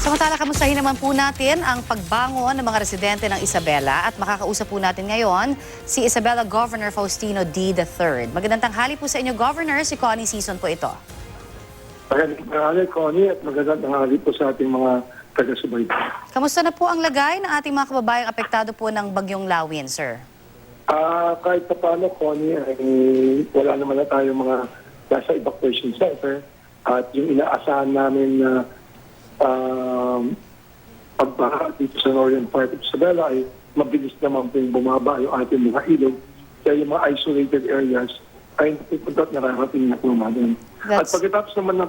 Samantala, kamustahin naman po natin ang pagbangon ng mga residente ng Isabela at makakausap po natin ngayon si Isabela Governor Faustino D. III. Magandang tanghali po sa inyo, Governor. Si Connie Season po ito. Magandang tanghali, Connie, at magandang tanghali po sa ating mga taga-subaybay. Kamusta na po ang lagay ng ating mga kababayang apektado po ng Bagyong Lawin, sir? Kahit pa paano, Connie, ay wala naman na tayong mga nasa evacuation center at yung inaasahan namin na pagbaha dito sa northern part of Isabela ay mabilis naman po yung bumaba yung ating mga ilog. Kaya yung mga isolated areas ay napupunta at nararating na po namin. At pagkatapos naman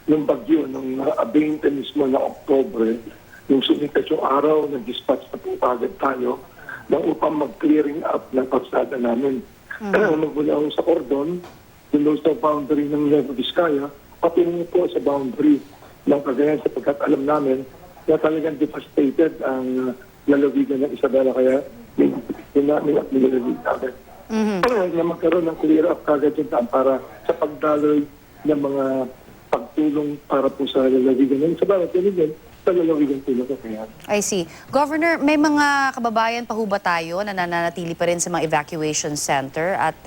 ng bagyo, ng 20 mismo na Oktobre, yung sumikat yung araw, nag-dispatch na po agad tayo na upang mag-clearing up ng kalsada namin. Magmula sa Cordon, yung sa boundary ng Nueva Vizcaya, patungo po sa boundary ng Cagayan sapagkat alam namin na talagang devastated ang lalawigan ng Isabela. Kaya yun namin at nilalawig namin. Na magkaroon ng clear up kagad yung daan para sa pagdaloy ng mga pagtulong para po sa lalawigan ng Isabela. Tinigyan sa lalawigan po na Cagayan. I see. Governor, may mga kababayan pa ho ba tayo na nananatili pa rin sa mga evacuation center? At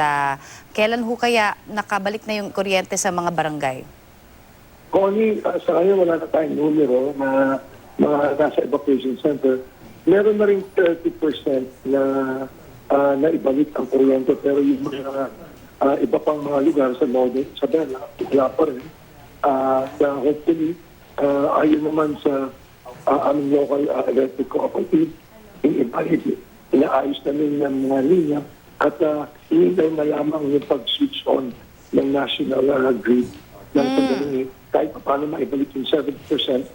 kailan ho kaya nakabalik na yung kuryente sa mga barangay? Connie, sa ngayon wala na tayong numero na mga nasa evacuation center. Meron na rin 30% na naibalik ang kuryente, pero yung mga iba pang mga lugar sa Northern Isabela, wala pa rin. Hopefully, ayun naman sa aming local electric cooperative, inaayos namin ng mga linya at hinintay na lamang yung pag-switch on ng national grid ng pandemic kahit paano maibalik yung 70%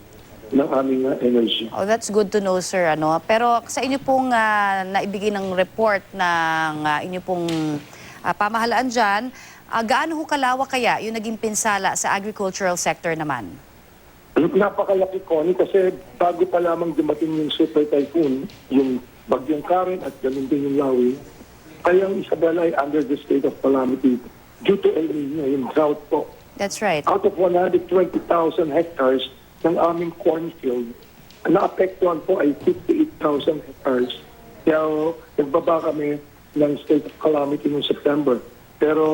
ng aming energy. Oh, that's good to know, sir. Pero sa inyo pong naibigay ng report ng inyo pong pamahalaan dyan, gaano ho kalawak kaya yung naging pinsala sa agricultural sector naman? Napakalaki, Connie, kasi bago pa lamang dumating yung super typhoon, yung Bagyong Karen at ganun din yung Lawi, kaya ang Isabela ay under the state of calamity due to El Nino, yung drought po. That's right. Out of 120,000 hectares ng aming cornfield, naapektuhan po ay 58,000 hectares. Kaya nagbaba kami ng state of calamity noong September. Pero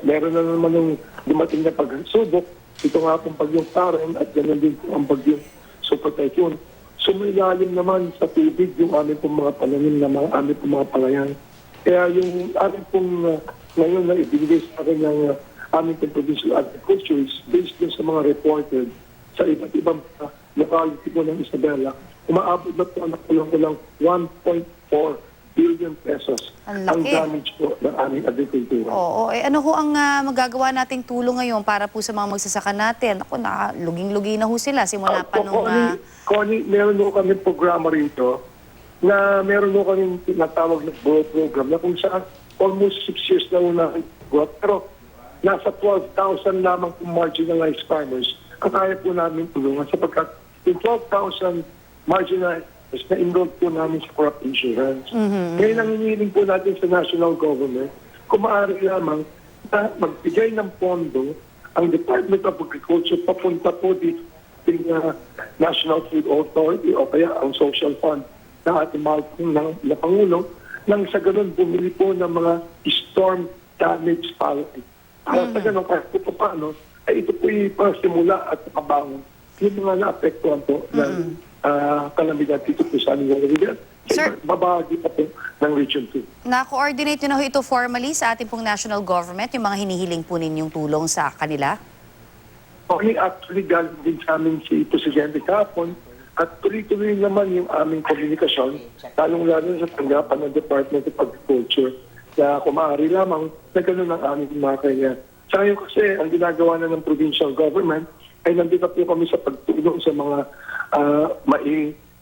meron na naman yung dumating na pagsubok. Ito nga pong Bagyong Karen at ganoon din po ang Bagyong Super Typhoon. Sumilalim naman sa tubig yung aming pong mga pananim na aming pong mga palayan. Kaya yung aming pong ngayon na ibigay sa akin ng aming provincial agriculture is based din sa mga reported sa iba't ibang locality po ng Isabela. Umaabot na po ang kulang-kulang 1.4 billion pesos ang damage po ng aming agricultura. Oo. Ano ho ang magagawa nating tulong ngayon para po sa mga magsasaka natin? Ako, luging-lugi na ho sila. Simula pa nung... Connie, meron ho kami programa rito na meron ho kami tinatawag na BORO program na kung saan almost 6 years na ho namin. Pero nasa 12,000 lamang kung marginalized farmers ang kaya po namin tulungan sapagkat yung 12,000 marginalized na enrolled po namin sa crop insurance. Ngayon ang hinihiling po natin sa national government, kung maaari lamang na magbigay ng pondo ang Department of Agriculture papunta po dito ng National Food Authority o kaya ang social fund na ating mahal na Pangulo nang sa ganun bumili po ng mga storm damage policy. Para sa ganun, kahit po paano, ay ito po yung simula at kabangon yung mga naapektuhan po ng kalamidad dito po sa aming lalawigan. Sir, babahagi pa po ng Region 2. Na-coordinate nyo na ho ito formally sa ating pong national government, yung mga hinihiling po ninyong tulong sa kanila? Okay, actually, galing din sa amin si Presidente kahapon at tuloy-tuloy naman yung aming komunikasyon, lalong-lalo sa tanggapan ng Department of Agriculture na kung maaari lamang na gano'n ang aming mga kanya. Sa ngayon kasi, ang ginagawa na ng provincial government ay nandito po kami sa pagtulong sa mga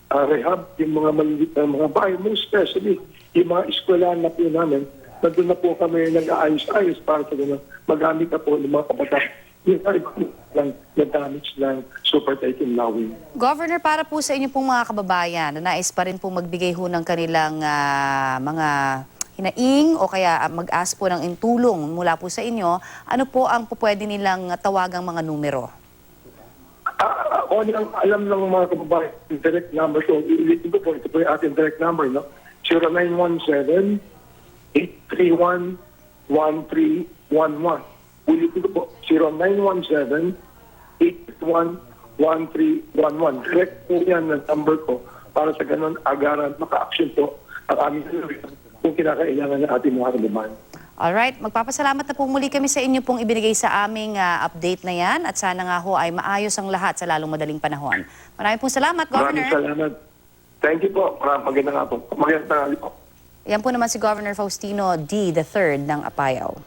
rehab, yung mga maliliit na mga bahay, most especially yung mga eskwelahan na po namin, nandun na po kami nag-aayos-ayos para sa gano'n magamit na po ng mga kabataan yung lang na damage ng Super Typhoon Lawi. Governor, para po sa inyo pong mga kababayan na nais pa rin po magbigay ho ng kanilang mga hinaing o kaya mag-ask po ng tulong mula po sa inyo, ano po ang pwede nilang tawagang mga numero? kung ano ang alam ng mga kababayan, yung direct number, so iulitin ko po, ito po yung ating direct number, no? 0917-831-1311. Ulitin ko po, 0917-831-1311. Direct po yan ng number ko para sa ganun agaran maka-action po ang aming kung kinakailangan ng ating mga kababayan. Alright, magpapasalamat na po muli kami sa inyo pong ibinigay sa aming update na yan at sana nga ho ay maayos ang lahat sa lalong madaling panahon. Maraming pong salamat, Maraming Governor. salamat. Thank you po. Magandang hapon. Magandang tanghali po. Yan po naman si Governor Faustino D. III ng Apayao.